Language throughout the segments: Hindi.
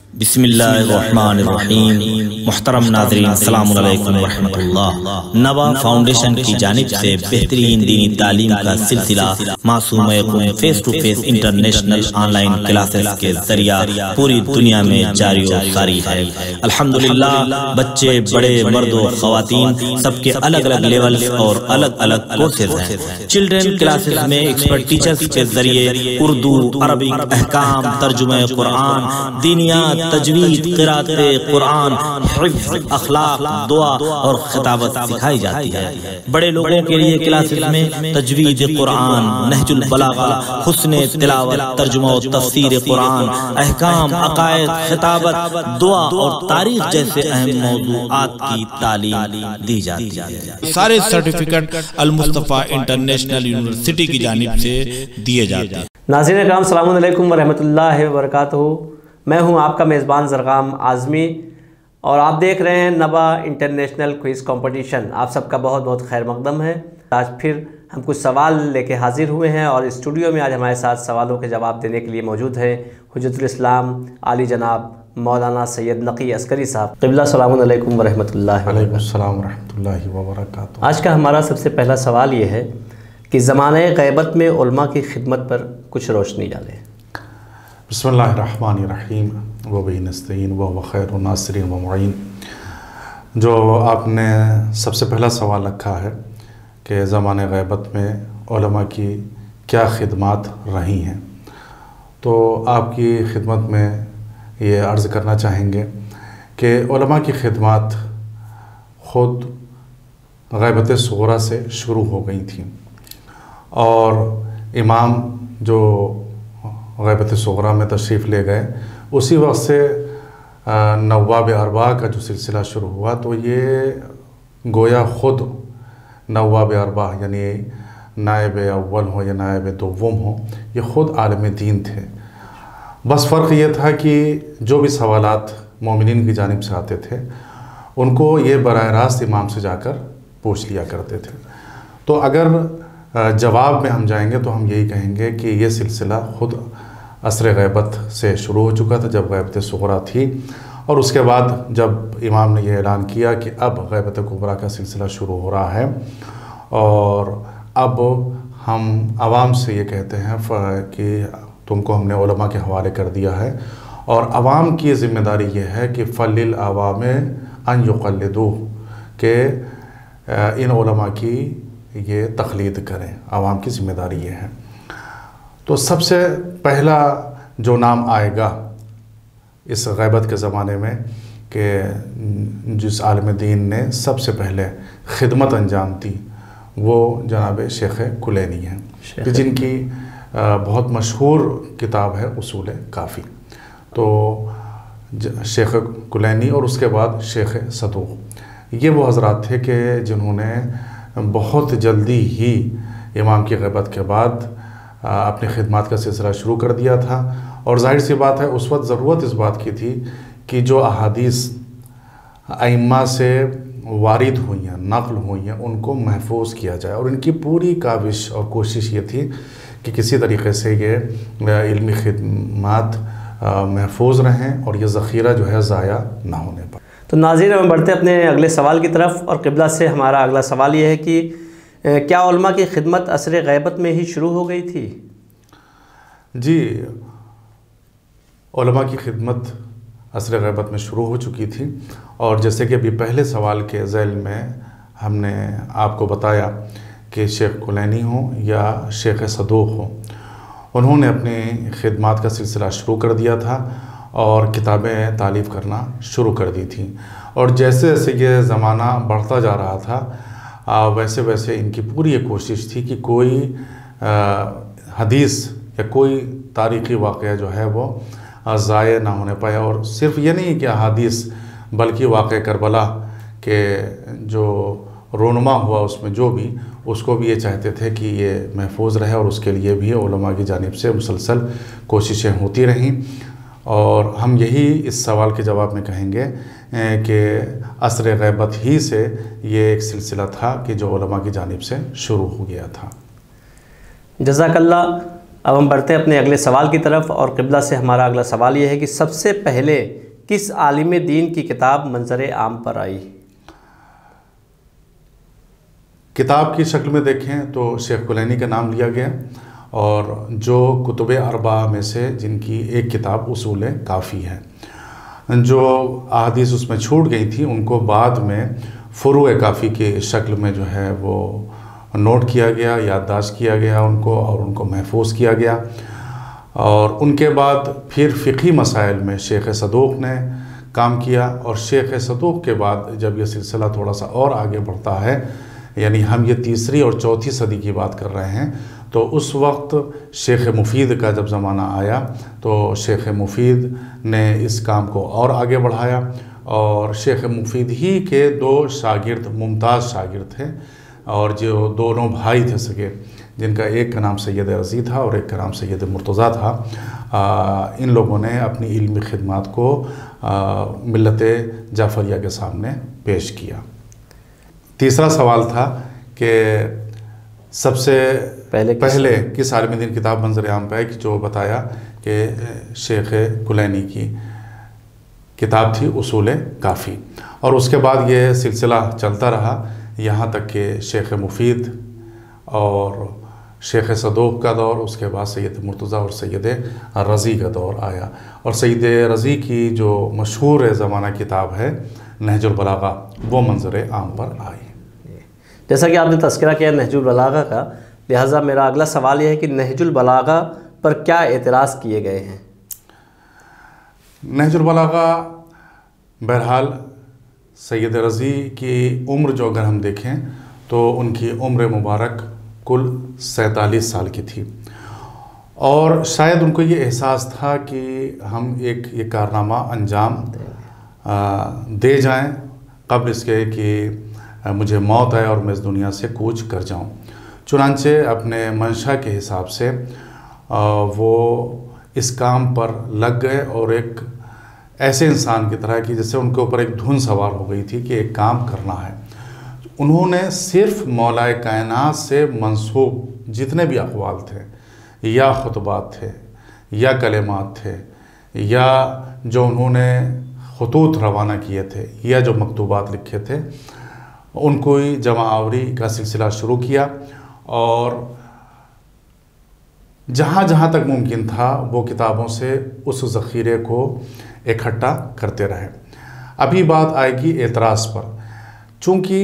बिस्मिल्लाहिर्रहमानिर्रहीम। मुहतरम नाज़रीन, अस्सलामु अलैकुम वरहमतुल्लाह। नवा फाउंडेशन की जानिब से बेहतरीन दीनी तालीम का सिलसिला मासूम face to face international online classes के जरिया पूरी दुनिया में जारी और सारी है। अल्हम्दुलिल्लाह, बच्चे बड़े मर्दों ख़वातीन सबके अलग अलग लेवल और अलग अलग कोर्सेज हैं। चिल्ड्रन क्लासेस में एक्सपर्ट टीचर्स के जरिए उर्दू, अरबिक, अहकाम, तर्जुमे कुरान, दीनियात, तजवीद, क़िराअत कुरान, हिफ्ज़, अखलाक, दुआ और खिताबत सिखाई जाती है। बड़े लोगों के लिए क्लासेस में तजवीद कुरान, नहजुल बलागा, हुस्न तिलावत, तर्जुमा और तफसीर कुरान, अहकाम, अकायद, खिताबत, दुआ और तारीख जैसे अहम मौज़ूआत की तालीम दी जाती है। सारे सर्टिफिकेट अल मुस्तफ़ा इंटरनेशनल यूनिवर्सिटी की जानिब से दिए जाते हैं। नाज़रीन कराम, अस्सलामु अलैकुम वरहमतुल्लाहि वबरकातुहू। मैं हूं आपका मेज़बान ज़रगाम आज़मी और आप देख रहे हैं नवा इंटरनेशनल क्विज़ कंपटीशन। आप सबका बहुत बहुत खैर मकदम है। आज फिर हम कुछ सवाल लेके हाजिर हुए हैं और स्टूडियो में आज हमारे साथ सवालों के जवाब देने के लिए मौजूद है हुज्जतुल इस्लाम आली जनाब मौलाना सैयद नकी अस्करी साहब। क़िबला, अस्सलामु अलैकुम वरहमतुल्लाहि वबरकातुहू। आज का हमारा सबसे पहला सवाल ये है कि ज़माने ग़ैबत में उलमा की खिदमत पर कुछ रोशनी डालें। बिस्मिल्लाहिर्रहमानिर्रहीम व बिही नस्तईन व खैरुन नासिरीन व मुईन। जो आपने सबसे पहला सवाल रखा है कि ज़माने ग़ैबत में उलमा की क्या खिदमत रही हैं, तो आपकी खिदमत में ये अर्ज़ करना चाहेंगे कि उलमा की खिदमत ख़ुद ग़ैबत सुग़रा से शुरू हो गई थी और इमाम जो ग़ैबत सुग़रा में तशरीफ़ ले गए उसी वक्त से नवाब अरबा का जो सिलसिला शुरू हुआ, तो ये गोया ख़ुद नवाब अरबा यानी नायब अव्वल हो या नायब दोम हो, ये ख़ुद आलम दीन थे। बस फ़र्क ये था कि जो भी सवालात मोमिनीन की जानिब से आते थे उनको ये बराह रास्त इमाम से जाकर पूछ लिया करते थे। तो अगर जवाब में हम जाएंगे तो हम यही कहेंगे कि ये सिलसिला ख़ुद असर ग़ैबत से शुरू हो चुका था, जब ग़ैबत सुग़रा थी, और उसके बाद जब इमाम ने यह ऐलान किया कि अब ग़ैबत कुबरा का सिलसिला शुरू हो रहा है और अब हम आवाम से ये कहते हैं कि तुमको हमने उलमा के हवाले कर दिया है और आवाम की ज़िम्मेदारी ये है कि फ़लिल आवाम अन युक़ल्लिदू के इन उलमा की ये तक़लीद करें। आवाम की ज़िम्मेदारी ये है। तो सबसे पहला जो नाम आएगा इस ग़ैबत के ज़माने में कि जिस आलिम दीन ने सबसे पहले खिदमत अंजाम दी वो जनाब शेख कुलैनी हैं, कि जिनकी बहुत मशहूर किताब है उसूल काफ़ी। तो शेख कुलैनी और उसके बाद शेख सदूक़, ये वो हज़रात थे कि जिन्होंने बहुत जल्दी ही इमाम की ग़ैबत के बाद अपनी खिदमत का सिलसिला शुरू कर दिया था। और ज़ाहिर सी बात है उस वक्त ज़रूरत इस बात की थी कि जो अहादीस अइम्मा से वारिद हुई हैं, नक़ल हुई हैं, उनको महफूज किया जाए। और इनकी पूरी काविश और कोशिश ये थी कि किसी तरीके से ये इल्मी खिदमत महफूज रहें और ये ज़ख़ीरा जो है ज़ाया ना होने पाए। तो नाज़रीन, हम बढ़ते अपने अगले सवाल की तरफ और क़िबला से हमारा अगला सवाल ये है कि क्या उलमा की खिदमत असर ग़ैबत में ही शुरू हो गई थी? जी, उलमा की खिदमत असर ग़ैबत में शुरू हो चुकी थी। और जैसे कि अभी पहले सवाल के ज़ैल में हमने आपको बताया कि शेख कुलैनी हो या शेख सदूक़ हो, उन्होंने अपनी खिदमत का सिलसिला शुरू कर दिया था और किताबें तालीफ़ करना शुरू कर दी थी। और जैसे जैसे ये ज़माना बढ़ता जा रहा था वैसे वैसे इनकी पूरी ये कोशिश थी कि कोई हदीस या कोई तारीख़ी वाक़या जो है वो ज़ाया ना होने पाए। और सिर्फ़ ये नहीं कि हदीस बल्कि वाक़या करबला के जो रोनमा हुआ उसमें जो भी, उसको भी ये चाहते थे कि ये महफूज रहे और उसके लिए भी उलमा की जानिब से मुसलसल कोशिशें होती रहीं। और हम यही इस सवाल के जवाब में कहेंगे कि असर ग़ैबत ही से ये एक सिलसिला था कि जो उलमा की जानिब से शुरू हो गया था। जज़ाकल्लाह। अब हम बढ़ते हैं अपने अगले सवाल की तरफ, और क़िबला से हमारा अगला सवाल ये है कि सबसे पहले किस आलिम दीन की किताब मंजर आम पर आई? किताब की शक्ल में देखें तो शेख कुलैनी का नाम लिया गया, और जो कुतुब अरबा में से जिनकी एक किताब उसूल काफ़ी है, जो अहादीस उसमें छूट गई थी उनको बाद में फ़ुरू काफ़ी की शक्ल में जो है वो नोट किया गया, याददाश्त किया गया उनको, और उनको महफूज किया गया। और उनके बाद फिर फ़िक़ही मसाइल में शेख सदूक़ ने काम किया, और शेख सदूक़ के बाद जब ये सिलसिला थोड़ा सा और आगे बढ़ता है, यानी हम ये तीसरी और चौथी सदी की बात कर रहे हैं, तो उस वक्त शेख मुफीद का जब ज़माना आया तो शेख मुफीद ने इस काम को और आगे बढ़ाया, और शेख मुफीद ही के दो शागिर्द, मुमताज़ शागिर्द थे, और जो दोनों भाई थे सगे, जिनका एक का नाम सैयद रज़ी था और एक का नाम सैयद मुर्तज़ा था, इन लोगों ने अपनी इल्मी खिदमात को मिल्लत जाफ़रिया के सामने पेश किया। तीसरा सवाल था कि सबसे पहले किस आलिम दीन किताब मंजर आम पे आई, कि जो बताया कि शेख कुलैनी की किताब थी उसूल काफ़ी, और उसके बाद ये सिलसिला चलता रहा यहाँ तक कि शेख मुफीद और शेख सदूक़ का दौर, उसके बाद सैयद मुर्तज़ा और सैयद रज़ी का दौर आया, और सैयद रज़ी की जो मशहूर ज़माना किताब है नहजुल बलागा, वो मंजर आम पर आई। जैसा कि आपने तज़किरा किया नहजुल बलागा का, लिहाजा मेरा अगला सवाल यह है कि नहजुल बलागा पर क्या एतराज़ किए गए हैं? नहजुल बलागा बहरहाल सैयद रज़ी की उम्र जो अगर हम देखें तो उनकी उम्र मुबारक कुल 47 साल की थी, और शायद उनको ये एहसास था कि हम एक ये कारनामा अंजाम दे जाएं क़ब्ल इसके कि मुझे मौत आए और मैं इस दुनिया से कूच कर जाऊं। चुनांचे अपने मंशा के हिसाब से वो इस काम पर लग गए, और एक ऐसे इंसान की तरह कि जैसे उनके ऊपर एक धुन सवार हो गई थी कि एक काम करना है। उन्होंने सिर्फ़ मौलाए कायनात से मंसूब जितने भी अक़वाल थे, या खुतबात थे, या कलेमात थे, या जो उन्होंने ख़ुतूत रवाना किए थे, या जो मकतूबात लिखे थे, उनको ही जमा आवरी का सिलसिला शुरू किया, और जहाँ जहाँ तक मुमकिन था वो किताबों से उस ज़ख़ीरे को इकट्ठा करते रहे। अभी बात आएगी एतराज़ पर। चूँकि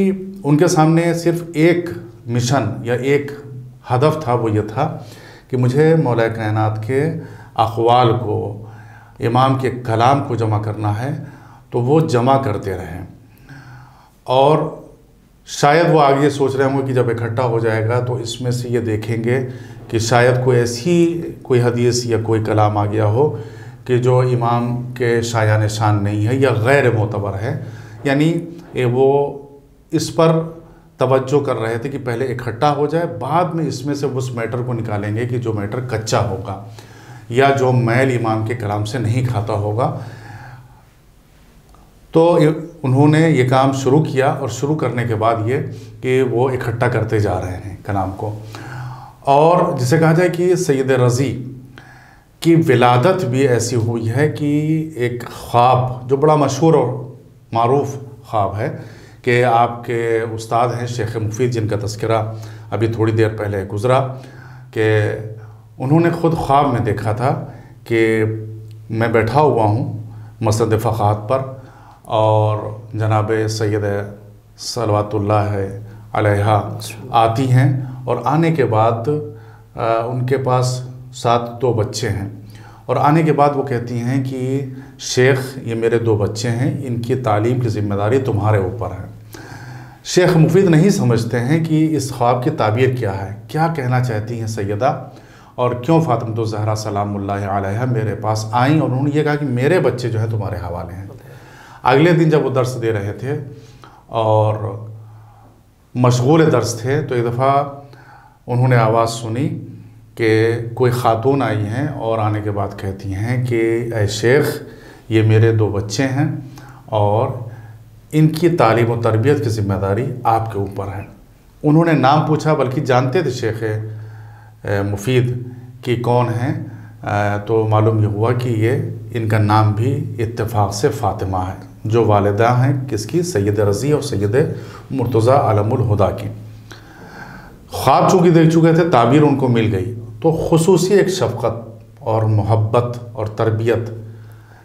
उनके सामने सिर्फ़ एक मिशन या एक हदफ था, वो ये था कि मुझे मौला कायनात के अक़वाल को, इमाम के कलाम को जमा करना है, तो वो जमा करते रहें। और शायद वो आगे सोच रहे होंगे कि जब इकट्ठा हो जाएगा तो इसमें से ये देखेंगे कि शायद कोई ऐसी कोई हदीस या कोई कलाम आ गया हो कि जो इमाम के शायान शान नहीं है या गैर मोतबर है, यानी वो इस पर तवज्जो कर रहे थे कि पहले इकट्ठा हो जाए, बाद में इसमें से उस मैटर को निकालेंगे कि जो मैटर कच्चा होगा या जो मैल इमाम के कलाम से नहीं खाता होगा। तो उन्होंने ये काम शुरू किया, और शुरू करने के बाद ये कि वो इकट्ठा करते जा रहे हैं कलाम को। और जिसे कहा जाए कि सैयद रज़ी की विलादत भी ऐसी हुई है कि एक ख्वाब जो बड़ा मशहूर और मारूफ ख्वाब है कि आपके उस्ताद हैं शेख मुफीद, जिनका तज़किरा अभी थोड़ी देर पहले गुज़रा, कि उन्होंने ख़ुद ख्वाब में देखा था कि मैं बैठा हुआ हूँ मसनद फ़क़ात पर, और जनाब सैयद सलवातुल्लाह अलैहा आती हैं, और आने के बाद उनके पास 7 बच्चे हैं, और आने के बाद वो कहती हैं कि शेख ये मेरे 2 बच्चे हैं, इनकी तालीम की ज़िम्मेदारी तुम्हारे ऊपर है। शेख मुफीद नहीं समझते हैं कि इस ख्वाब की ताबीर क्या है, क्या कहना चाहती हैं सैयदा, और क्यों फ़ातिमा ज़हरा सलामुल्लाह अलैहा मेरे पास आईं, और उन्होंने ये कहा कि मेरे बच्चे जो हैं तुम्हारे हवाले हैं। अगले दिन जब वो दर्स दे रहे थे और मशगूल दर्स थे, तो एक दफ़ा उन्होंने आवाज़ सुनी कि कोई ख़ातून आई हैं, और आने के बाद कहती हैं कि ऐ शेख ये मेरे 2 बच्चे हैं, और इनकी तालीम और तरबियत की ज़िम्मेदारी आपके ऊपर है। उन्होंने नाम पूछा, बल्कि जानते थे शेख मुफीद कि कौन हैं, तो मालूम ये हुआ कि ये इनका नाम भी इत्तेफाक से फ़ातिमा है, जो वालिदा हैं किसकी, सैयद रज़ी और सैयद मुर्तज़ा आलमुल हुदा की। ख्वाब चूँकि देख चुके थे, ताबीर उनको मिल गई, तो खुसूसी एक शफ़क़त और मोहब्बत और तरबियत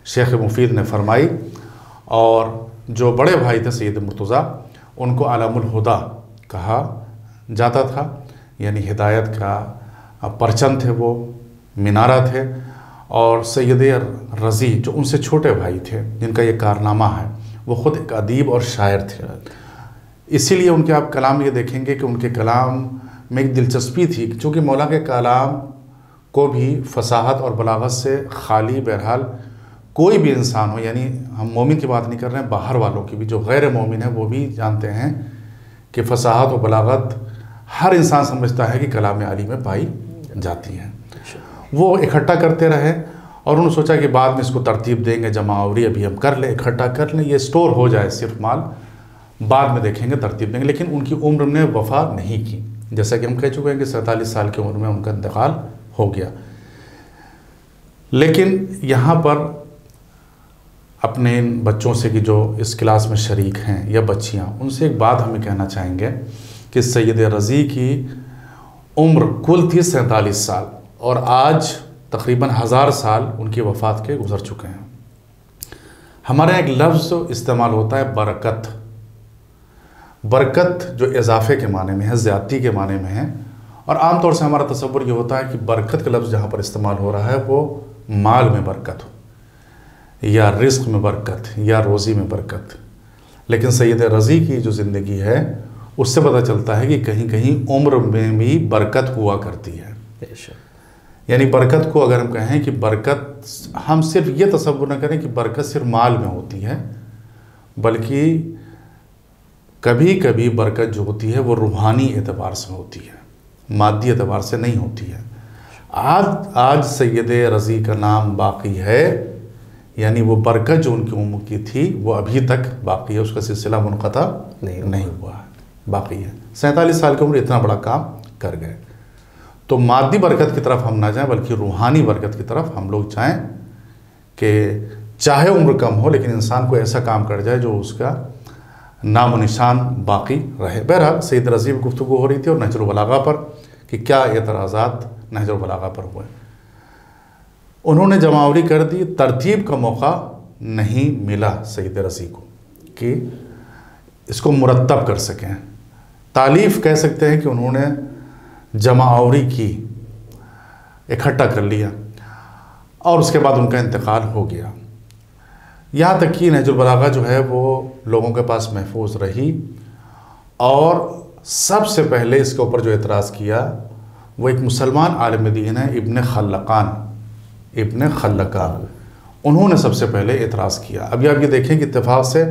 शेख मुफीद ने फरमाई, और जो बड़े भाई थे सैयद मुर्तज़ा, उनको आलमुल हुदा कहा जाता था, यानी हिदायत का परचम थे, वो मीनारा थे। और सैयद रज़ी जो उनसे छोटे भाई थे, जिनका ये कारनामा है, वो ख़ुद एक अदीब और शायर थे। इसीलिए उनके आप कलाम ये देखेंगे कि उनके कलाम में एक दिलचस्पी थी, क्योंकि मौला के कलाम को भी फसाहत और बलागत से खाली, बहरहाल कोई भी इंसान हो, यानी हम मोमिन की बात नहीं कर रहे हैं, बाहर वालों की भी, जो गैर मोमिन है वो भी जानते हैं कि फसाहत और बलागत हर इंसान समझता है कि कलाम अली में पाई जाती है। वो इकट्ठा करते रहे और उन्होंने सोचा कि बाद में इसको तरतीब देंगे, जमावरी अभी हम कर लें, इकट्ठा कर लें, ये स्टोर हो जाए सिर्फ माल, बाद में देखेंगे, तरतीब देंगे। लेकिन उनकी उम्र ने वफ़ा नहीं की, जैसा कि हम कह चुके हैं कि 47 साल की उम्र में उनका इंतकाल हो गया। लेकिन यहाँ पर अपने इन बच्चों से कि जो इस क्लास में शरीक हैं या बच्चियाँ, उनसे एक बात हमें कहना चाहेंगे कि सैयद रज़ी की उम्र कुल थी 47 साल, और आज तकरीबन 1000 साल उनकी वफ़ात के गुज़र चुके हैं। हमारे यहाँ एक लफ्ज़ इस्तेमाल होता है बरकत। बरकत जो इजाफ़े के माने में है, ज़्यादती के माने में है, और आम तौर से हमारा तसव्वुर ये होता है कि बरकत का लफ्ज़ जहाँ पर इस्तेमाल हो रहा है वो माल में बरकत हो, या रिज़्क़ में बरकत, या रोज़ी में बरकत। लेकिन सैयद रज़ी की जो ज़िंदगी है उससे पता चलता है कि कहीं कहीं उम्र में भी बरकत हुआ करती है। यानी बरकत को अगर हम कहें कि बरकत, हम सिर्फ ये तसव्वुर न करें कि बरकत सिर्फ माल में होती है, बल्कि कभी कभी बरकत जो होती है वो रूहानी एतबार से होती है, मादी एतबार से नहीं होती है। आज सैयद रज़ी का नाम बाकी है, यानी वो बरकत जो उनकी उम्र की थी वो अभी तक बाकी है, उसका सिलसिला मुनक़ता नहीं हुआ है, बाकी है। 47 साल की उम्र इतना बड़ा काम कर गए। तो मादी बरकत की तरफ हम ना जाएं, बल्कि रूहानी बरकत की तरफ हम लोग चाहें कि चाहे उम्र कम हो लेकिन इंसान को ऐसा काम कर जाए जो उसका नाम निशान बाकी रहे। बहरहाल सैयद रज़ी में गुफ्तगू हो रही थी और नहजुल बलागा पर कि क्या एतराज़ात नहजुल बलागा पर हुए। उन्होंने जमावरी कर दी, तरतीब का मौका नहीं मिला सैयद रज़ी को कि इसको मुरतब कर सकें। तालीफ़ कह सकते हैं कि उन्होंने जमावरी की, इकट्ठा कर लिया, और उसके बाद उनका इंतकाल हो गया। यहाँ तक कि नहजुल बलागा जो है वो लोगों के पास महफूज रही, और सबसे पहले इसके ऊपर जो एतराज़ किया वो एक मुसलमान आलिम दीन है, इब्न खल्लकान, उन्होंने सबसे पहले एतराज़ किया। अभी आप ये देखें कि इत्तेफाक से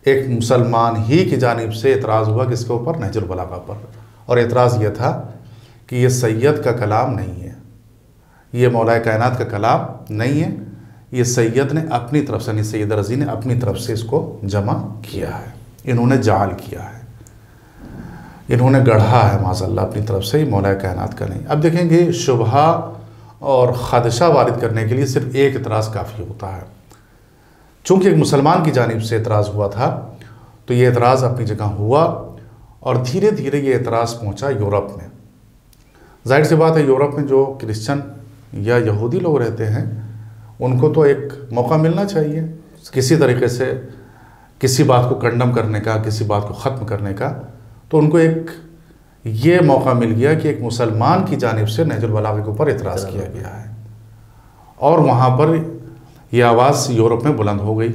एक मुसलमान ही की जानिब से एतराज़ हुआ किसके ऊपर, नहजुल बलागा पर, और एतराज़ ये था कि ये सैयद का कलाम नहीं है, ये मौलाए कायनात का कलाम नहीं है, ये सैयद ने अपनी तरफ से, नहीं सैयद रज़ी ने अपनी तरफ से इसको जमा किया है, इन्होंने जाल किया है, इन्होंने गढ़ा है माज़अल्लाह अपनी तरफ से, मौलाए कायनात का नहीं। अब देखेंगे शुबहा और ख़दशा वारिद करने के लिए सिर्फ एक एतराज़ काफ़ी होता है। चूँकि एक मुसलमान की जानिब से एतराज़ हुआ था तो ये एतराज़ अपनी जगह हुआ, और धीरे धीरे ये एतराज़ पहुँचा यूरोप में। जाहिर सी बात है, यूरोप में जो क्रिश्चन या यहूदी लोग रहते हैं उनको तो एक मौका मिलना चाहिए किसी तरीके से किसी बात को कंडम करने का, किसी बात को ख़त्म करने का। तो उनको एक ये मौका मिल गया कि एक मुसलमान की जानिब से नहजुल बलागा के ऊपर एतराज़ किया गया है, और वहाँ पर यह आवाज़ यूरोप में बुलंद हो गई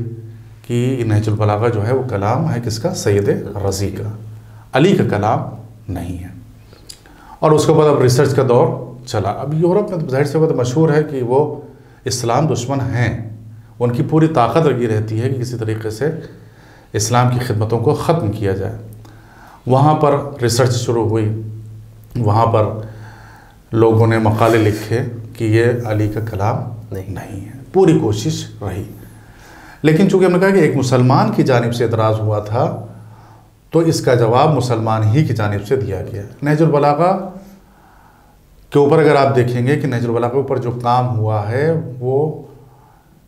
कि नहजुल बलागा जो है वो कलाम है किसका, सैयद रज़ी का, अली का कलाम नहीं है। और उसके बाद अब रिसर्च का दौर चला। अब यूरोप में तो जाहिर से बात मशहूर है कि वो इस्लाम दुश्मन हैं, उनकी पूरी ताकत लगी रहती है कि किसी तरीके से इस्लाम की खिदमतों को ख़त्म किया जाए। वहाँ पर रिसर्च शुरू हुई, वहाँ पर लोगों ने मकाले लिखे कि ये अली का कलाम नहीं है, पूरी कोशिश रही। लेकिन चूँकि हमने कहा कि एक मुसलमान की जानिब से एतराज़ हुआ था तो इसका जवाब मुसलमान ही की जानिब से दिया गया। नहजुल बलागा के ऊपर अगर आप देखेंगे कि नहजुल बलागा के ऊपर जो काम हुआ है वो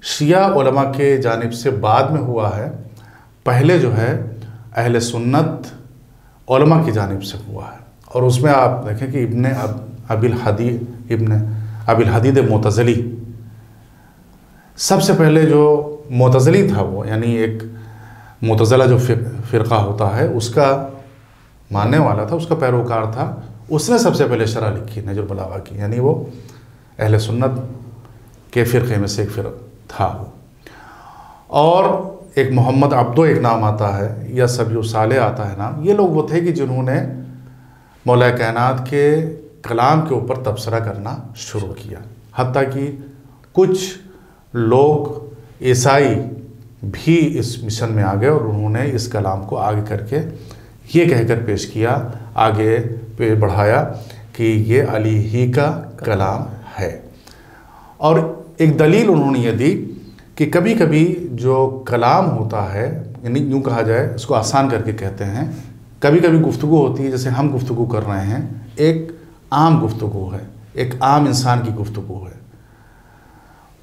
शिया उलमा के जानिब से बाद में हुआ है, पहले जो है अहले सुन्नत उलमा की जानिब से हुआ है। और उसमें आप देखें कि इब्न अबिल हदीद मुतज़ली, सबसे पहले जो मुतज़ली था वो, यानी एक मुतज़ला जो फ़िरक़ा होता है उसका मानने वाला था, उसका पैरोकार था, उसने सबसे पहले शरह लिखी नहजुल बलागा की, यानी वो अहले सुन्नत के फ़िरक़े में से एक फ़िरक़ा था वो। और एक मोहम्मद अब्दो एक नाम आता है, या सबियु साले आता है नाम, ये लोग वो थे कि जिन्होंने मौला कायनात के कलाम के ऊपर तबसरा करना शुरू किया। हत्ता कि कुछ लोग ईसाई भी इस मिशन में आ गए और उन्होंने इस कलाम को आगे करके ये कहकर पेश किया, आगे बढ़ाया कि ये अली ही का कलाम है। और एक दलील उन्होंने ये दी कि कभी कभी जो कलाम होता है, यानी यूँ कहा जाए, इसको आसान करके कहते हैं, कभी कभी गुफ्तगू होती है, जैसे हम गुफ्तगू कर रहे हैं, एक आम गुफ्तगू है, एक आम इंसान की गुफ्तगू है।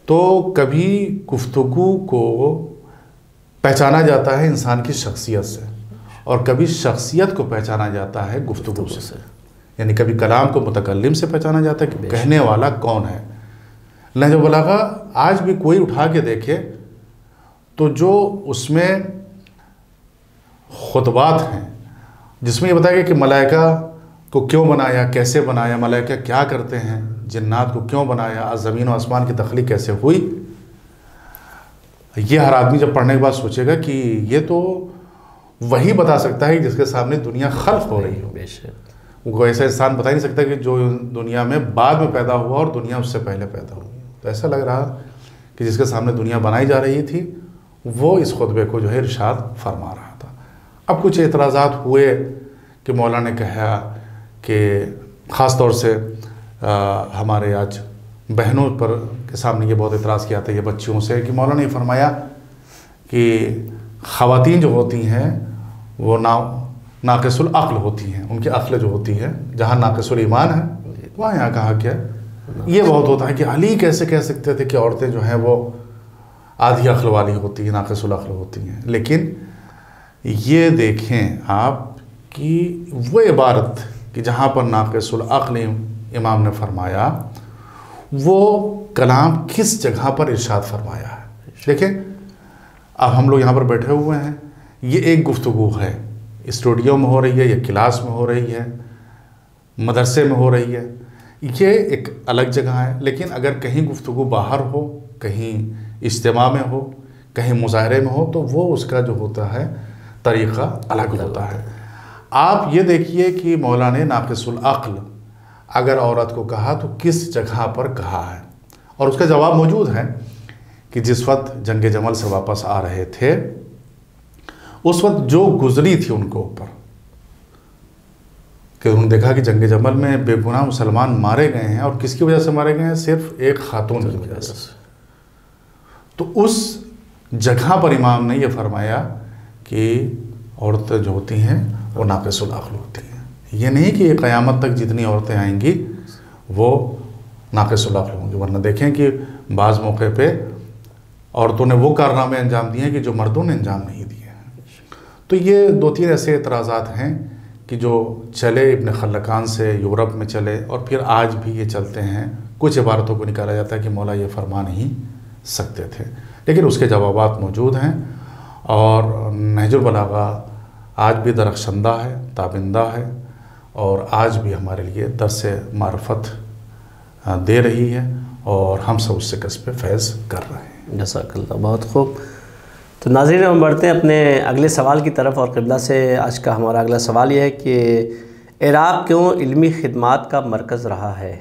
तो कभी गुफ्तगू को पहचाना जाता है इंसान की शख्सियत से, और कभी शख्सियत को पहचाना जाता है गुफ्तगू से। यानी कभी कलाम को मुतकल्लिम से पहचाना जाता है कि कहने वाला कौन है। नहजुल बलागा आज भी कोई उठा के देखे तो जो उसमें खुतबात हैं जिसमें ये बताया गया कि मलाइका को क्यों बनाया, कैसे बनाया, मलाइका क्या करते हैं, जिन्नात को क्यों बनाया, ज़मीन और आसमान की तख्लीक कैसे हुई, ये हर आदमी जब पढ़ने के बाद सोचेगा कि ये तो वही बता सकता है जिसके सामने दुनिया खल्क हो रही हो। वो ऐसा इंसान बता ही नहीं सकता कि जो दुनिया में बाद में पैदा हुआ और दुनिया उससे पहले पैदा हुई। तो ऐसा लग रहा कि जिसके सामने दुनिया बनाई जा रही थी वो इस खुतबे को जो है इरशाद फरमा रहा था। अब कुछ एतराज़ात हुए कि मौला ने कहा कि ख़ास तौर से हमारे आज बहनों पर के सामने ये बहुत एतराज़ किया था, ये बच्चियों से, कि मौला ने फरमाया कि ख़वातीन जो होती हैं वो नाक़िसुल अक़्ल होती हैं, उनकी अक़्ल जो होती है, जहाँ नाक़िसुल ईमान है वहाँ यहाँ कहा क्या। ये बहुत होता है कि अली कैसे कह सकते थे कि औरतें जो हैं वो आधी अक़्ल वाली होती हैं, नाक़िसुल अक़्ल होती हैं। लेकिन ये देखें आप कि वो इबारत कि जहाँ पर नाक़िसुल अक़्ल इमाम ने फरमाया, वो कलाम किस जगह पर इरशाद फरमाया है। देखें अब हम लोग यहाँ पर बैठे हुए हैं, ये एक गुफ्तगू है, स्टूडियो में हो रही है या क्लास में हो रही है, मदरसे में हो रही है, ये एक अलग जगह है। लेकिन अगर कहीं गुफ्तगू बाहर हो, कहीं इज्तिमा में हो, कहीं मुज़ाहरे में हो, तो वो उसका जो होता है तरीक़ा अलग होता है। आप ये देखिए कि मौला ने नाक़िसुल अक़्ल अगर औरत को कहा तो किस जगह पर कहा है, और उसका जवाब मौजूद है कि जिस वक्त जंग जमल से वापस आ रहे थे उस वक्त जो गुजरी थी उनको ऊपर, कि उन्होंने देखा कि जंग जमल में बेगुनाह मुसलमान मारे गए हैं, और किसकी वजह से मारे गए हैं, सिर्फ एक खातून की वजह से। तो उस जगह पर इमाम ने यह फरमाया कि औरतें जो होती हैं वो नाक़िसुल अक़्ल होती हैं। ये नहीं कि क़यामत तक जितनी औरतें आएंगी वो नाक़िसुल अक़्ल होंगी, वरना देखें कि बाज़ मौके पे औरतों ने वो कारनामे अंजाम दिए हैं कि जो मर्दों ने अंजाम नहीं दिए हैं। तो ये दो तीन ऐसे एतराज़ात हैं कि जो चले इब्न खल्लकान से, यूरोप में चले, और फिर आज भी ये चलते हैं। कुछ इबारतों को निकाला जाता है कि मौला ये फरमा नहीं सकते थे, लेकिन उसके जवाबात मौजूद हैं। और नहजुल बलागा आज भी दरख्शंदा है, ताबिंदा है, और आज भी हमारे लिए दर्स मारफत दे रही है, और हम सब उससे कसब फैज़ कर रहे हैं। जज़ाकल्लाह, बहुत खूब। तो नाज़रीन, हम बढ़ते हैं अपने अगले सवाल की तरफ, और क़िबला से आज का हमारा अगला सवाल यह है कि इराक़ क्यों इल्मी खिदमात का मरकज़ रहा है।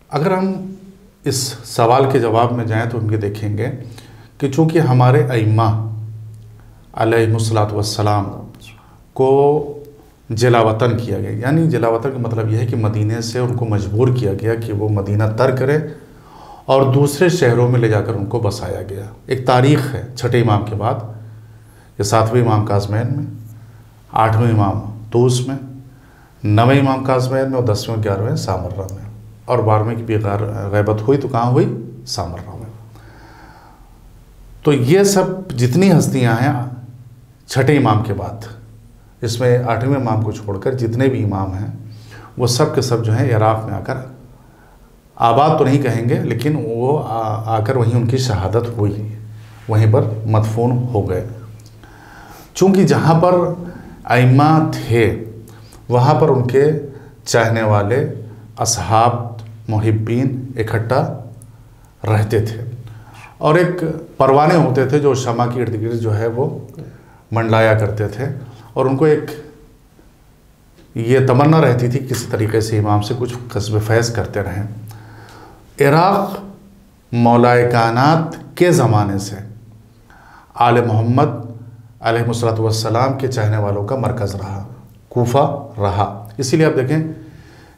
अगर हम इस सवाल के जवाब में जाएं तो हम ये देखेंगे कि चूँकि हमारे अइम्मा अलैहिमुस्सलातु वस्सलाम को जलावतन किया गया, यानी जलावतन का मतलब यह है कि मदीने से उनको मजबूर किया गया कि वो मदीना तर्क करें और दूसरे शहरों में ले जाकर उनको बसाया गया। एक तारीख़ है छठे इमाम के बाद, ये 7वें इमाम काज़मैन में, 8वें इमाम तूस में, 9वें इमाम काज़िमैन में और 10वें और 11वें सामर्रा में, और 12वें की भी गैबत हुई तो कहाँ हुई? सामर्रा में। तो ये सब जितनी हस्तियाँ हैं छठे इमाम के बाद, इसमें 8वें इमाम को छोड़कर जितने भी इमाम हैं वो सब के सब जो हैं इराक़ में आकर आबाद तो नहीं कहेंगे, लेकिन वो आकर वहीं उनकी शहादत हुई, वहीं पर मदफून हो गए। चूँकि जहाँ पर अइम्मा थे वहाँ पर उनके चाहने वाले असहाब मुहिब्बीन इकट्ठा रहते थे, और एक परवाने होते थे जो शमा के इर्द गिर्द जो है वो मंडलाया करते थे, और उनको एक ये तमन्ना रहती थी किसी तरीके से इमाम से कुछ कस्ब फैज़ करते रहें। इराक़ मौलाए कायनात के ज़माने से आले मोहम्मद अलैहिस्सलातु वस्सलाम के चाहने वालों का मरकज़ रहा, कूफा रहा। इसीलिए आप देखें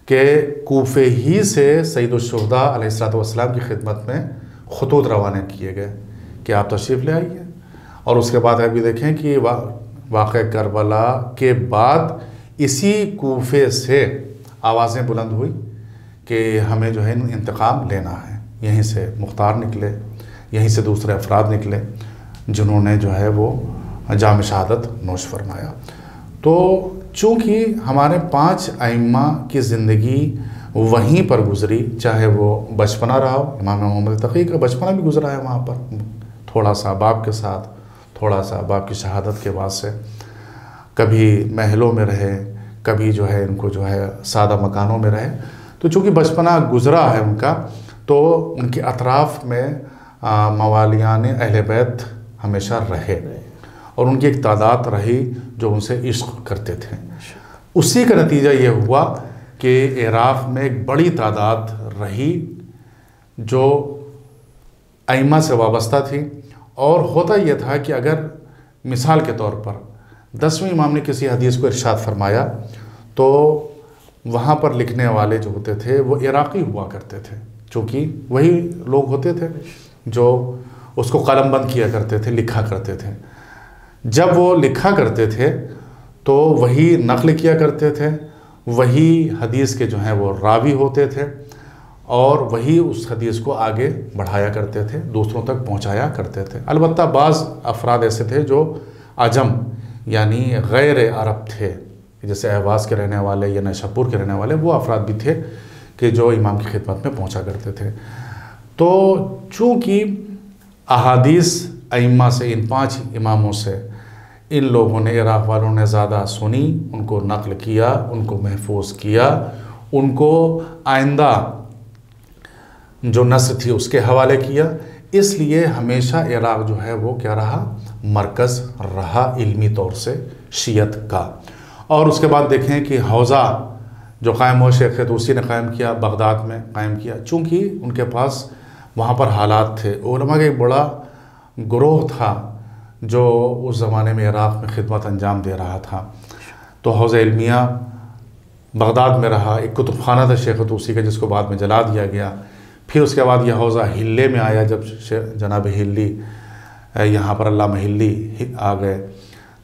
कि कूफे ही से सैयदुश्शुहदा अलैहिस्सलातु वस्सलाम की खिदमत में ख़ुतूत रवाना किए गए कि आप तशरीफ़ ले आइए। और उसके बाद अभी देखें कि वाक़या करबला के बाद इसी कूफे से आवाज़ें बुलंद हुई कि हमें जो है इंतकाम लेना है। यहीं से मुख्तार निकले, यहीं से दूसरे अफराद निकले जिन्होंने जो है वो जाम शहादत नोश फरमाया। तो चूँकि हमारे 5 अइम्मा की ज़िंदगी वहीं पर गुज़री, चाहे वो बचपना रहा हो, इमाम मोहम्मद तक़ी का बचपना भी गुज़रा है वहाँ पर, थोड़ा सा बाप के साथ, थोड़ा सा बाप की शहादत के बाद से, कभी महलों में रहे, कभी जो है इनको जो है सादा मकानों में रहे। तो चूँकि बचपना गुज़रा है उनका, तो उनके अतराफ़ में मवालियान अहले बैत हमेशा रहे, और उनकी एक तादाद रही जो उनसे इश्क करते थे। उसी का नतीजा ये हुआ कि इराक़ में एक बड़ी तादाद रही जो अइम्मा से वाबस्ता थी। और होता यह था कि अगर मिसाल के तौर पर 10वें इमाम ने किसी हदीस को इरशाद फरमाया तो वहाँ पर लिखने वाले जो होते थे वो इराक़ी हुआ करते थे, क्योंकि वही लोग होते थे जो उसको कलमबंद किया करते थे, लिखा करते थे। जब वो लिखा करते थे तो वही नक़ल किया करते थे, वही हदीस के जो हैं वो रावी होते थे, और वही उस हदीस को आगे बढ़ाया करते थे, दूसरों तक पहुंचाया करते थे। अलबत्ता बाज़ अफराद ऐसे थे जो अजम यानी गैर अरब थे, जैसे अहवाज़ के रहने वाले या नैशापुर के रहने वाले, वो अफराद भी थे कि जो इमाम की खिदमत में पहुंचा करते थे। तो चूँकि अहादीस अइम्मा से, इन 5 इमामों से इन लोगों ने, इराक़ वालों ने ज़्यादा सुनी, उनको नक़ल किया, उनको महफूज किया, उनको आइंदा जो नस्ल थी उसके हवाले किया, इसलिए हमेशा इराक़ जो है वो क्या रहा? मरकज़ रहा इल्मी तौर से शियत का। और उसके बाद देखें कि हौज़ा जो कायम हुआ, शेख तूसी ने कायम किया, बगदाद में कायम किया। चूँकि उनके पास वहाँ पर हालात थे, उलमा का एक बड़ा ग्रोह था जो उस ज़माने में इराक़ में खिदमत अंजाम दे रहा था। तो हौज़ा इल्मिया बगदाद में रहा, एक कुतुबखाना था शेख तूसी का जिसको बाद में जला दिया गया। फिर उसके बाद यह हौज़ा हिल्ले में आया, जब जनाब हिल्ली यहाँ पर अल्लामा हिल्ली आ गए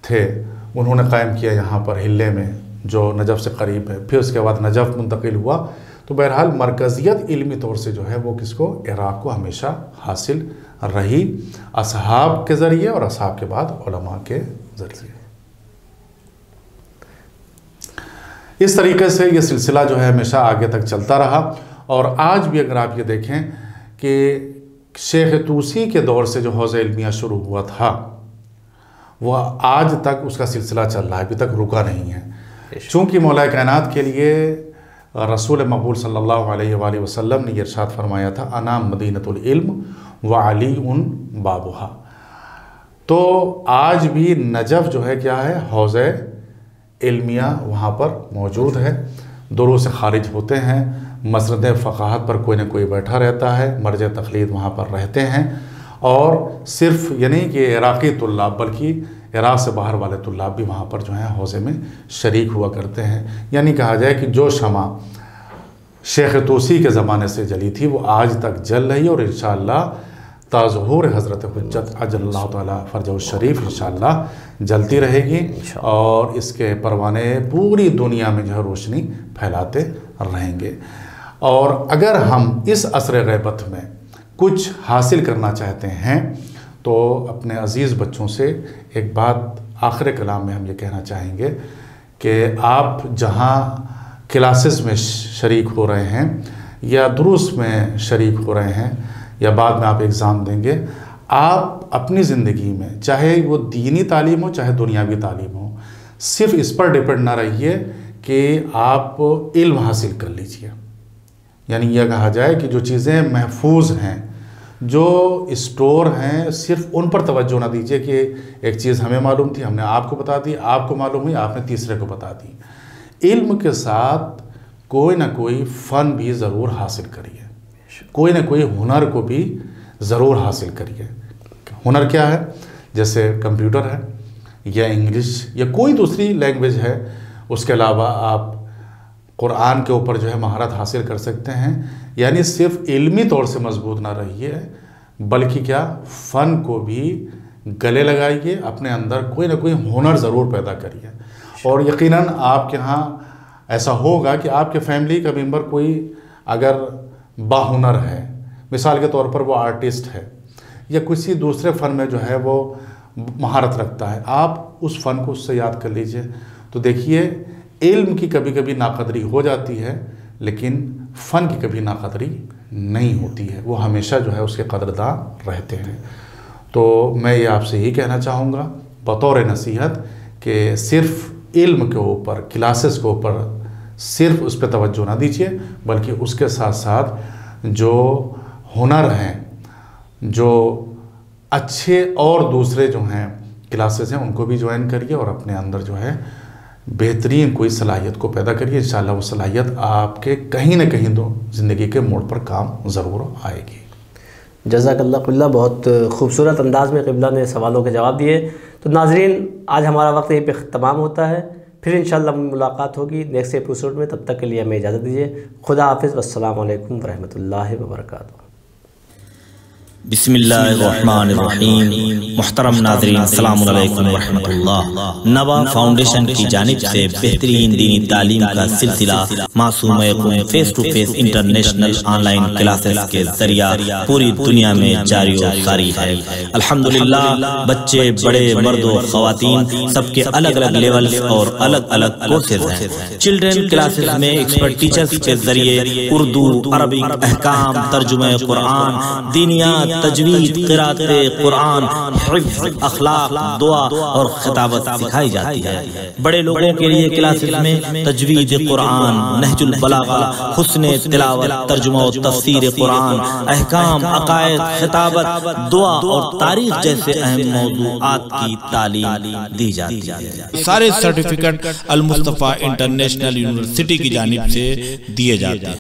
थे, उन्होंने कायम किया यहाँ पर हिल्ले में जो नजफ़ से करीब है। फिर उसके बाद नजफ़ मुंतकिल हुआ। तो बहरहाल मरकज़ियत इल्मी तौर से जो है वो किसको? इराक़ को हमेशा हासिल रही, असहाब के ज़रिए और असहाब के बाद उलमा के ज़रिए। इस तरीके से ये सिलसिला जो है हमेशा आगे तक चलता रहा। और आज भी अगर आप ये देखें कि शेख तूसी के दौर से जो हौज़ा इल्मिया शुरू हुआ था वह आज तक उसका सिलसिला चल रहा है, अभी तक रुका नहीं है। चूँकि मौला कायनात के लिए रसूल मकबूल सल्लल्लाहु अलैहि वसल्लम ने इरशाद फरमाया था, अना मदीनतुल इल्म व अली उन बाबुहा। तो आज भी नजफ़ जो है क्या है? हौज़े इल्मिया वहाँ पर मौजूद है। दुरू से खारिज होते हैं, मसरद फ़क़ाहत पर कोई ना कोई बैठा रहता है, मर्ज तक़लीद वहाँ पर रहते हैं। और सिर्फ़ ये नहीं कि इराक़ी तुल्लाब बल्कि इराक़ से बाहर वाले तुल्लाब भी वहाँ पर जो हैं हौज़े में शरीक हुआ करते हैं। यानी कहा जाए कि जो शमा शेख तूसी के ज़माने से जली थी वो आज तक जल रही है और इंशाअल्लाह ताज़हूर हज़रत हुज्जत अजल्लाहु ताला फ़रजहु शरीफ इंशाअल्लाह जलती रहेगी और इसके परवाने पूरी दुनिया में जो है रोशनी फैलाते रहेंगे। और अगर हम इस असर ग़ैबत में कुछ हासिल करना चाहते हैं तो अपने अज़ीज़ बच्चों से एक बात आखिर कलाम में हम ये कहना चाहेंगे कि आप जहाँ क्लासेस में शरीक हो रहे हैं या दुरूस में शरीक हो रहे हैं या बाद में आप एग्ज़ाम देंगे, आप अपनी ज़िंदगी में चाहे वो दीनी तालीम हो चाहे दुनियावी तालीम हो, सिर्फ इस पर डिपेंड ना रहिए कि आप इल्म हासिल कर लीजिए। यानी यह कहा जाए कि जो चीज़ें महफूज हैं, जो स्टोर हैं, सिर्फ उन पर तवज्जो ना दीजिए कि एक चीज़ हमें मालूम थी, हमने आपको बता दी, आपको मालूम हुई, आपने तीसरे को बता दी। इल्म के साथ कोई ना कोई फ़न भी ज़रूर हासिल करिए, कोई ना कोई हुनर को भी ज़रूर हासिल करिए। हुनर क्या है? जैसे कंप्यूटर है या इंग्लिश या कोई दूसरी लैंग्वेज है, उसके अलावा आप कुरान के ऊपर जो है महारत हासिल कर सकते हैं। यानी सिर्फ इल्मी तौर से मजबूत ना रहिए, बल्कि क्या फ़न को भी गले लगाइए, अपने अंदर कोई ना कोई हुनर ज़रूर पैदा करिए। और यकीनन आपके यहाँ ऐसा होगा कि आपके फैमिली का मेंबर कोई अगर बाहुनर है, मिसाल के तौर पर वो आर्टिस्ट है या किसी दूसरे फ़न में जो है वो महारत रखता है, आप उस फ़न को उससे याद कर लीजिए। तो देखिए, इल्म की कभी कभी नाकदरी हो जाती है, लेकिन फ़न की कभी नाकदरी नहीं होती है, वो हमेशा जो है उसके कदरदान रहते हैं। तो मैं ये आपसे यही कहना चाहूँगा बतौर नसीहत कि सिर्फ़ इल्म के ऊपर, क्लासेस के ऊपर सिर्फ उस पर तवज्जो ना दीजिए, बल्कि उसके साथ साथ जो हुनर हैं, जो अच्छे और दूसरे जो हैं क्लासेस हैं, उनको भी ज्वाइन करिए और अपने अंदर जो है बेहतरीन कोई सलाहियत को पैदा करिए। इंशाअल्लाह वो सलाहियत आपके कहीं ना कहीं तो ज़िंदगी के मोड़ पर काम ज़रूर आएगी। जज़ाकल्लाह क़िबला, बहुत खूबसूरत अंदाज़ में क़िबला ने सवालों के जवाब दिए। तो नाज़रीन, आज हमारा वक्त यहीं पे तमाम होता है, फिर इंशाअल्लाह मुलाकात होगी नेक्स्ट एपिसोड में। तब तक के लिए हमें इजाज़त दीजिए। खुदा हाफ़िज़, वस्सलामु अलैकुम वरहमतुल्लाहि वबरकातुहू। बिस्मिल्लाहिर्रहमानिर्रहीम। मुहतरम नाज़रीन, अस्सलामु अलैकुम वरहमतुल्लाह। नवा फाउंडेशन की जानिब से बेहतरीन दीनी तालीम का सिलसिला मासूम face to face international online classes के जरिया पूरी दुनिया में जारी और सारी है। अल्हम्दुलिल्लाह, बच्चे बड़े मर्द और ख़वातीन सबके अलग अलग लेवल और अलग अलग कोर्सेज हैं। चिल्ड्रन क्लासेस में एक्सपर्ट टीचर्स के जरिए उर्दू, अरबिक, अहकाम, तर्जुमे कुरान, दीनियात, तजवीद, क़िराअते कुरान, हिफ्ज़, अखलाक, दुआ और खिताबत सिखाई जाती है। बड़े लोगों के लिए क्लासेस में तजवीद कुरान, नहजुल बलागा, हुस्ने तिलावत, तर्जुमा और तफसीर कुरान, अहकाम, अकायद, खिताबत, दुआ और तारीख जैसे अहम मौज़ूआत की तालीम दी जाती है। सारे सर्टिफिकेट अल मुस्तफ़ा इंटरनेशनल यूनिवर्सिटी की जानिब से दिए जाते हैं।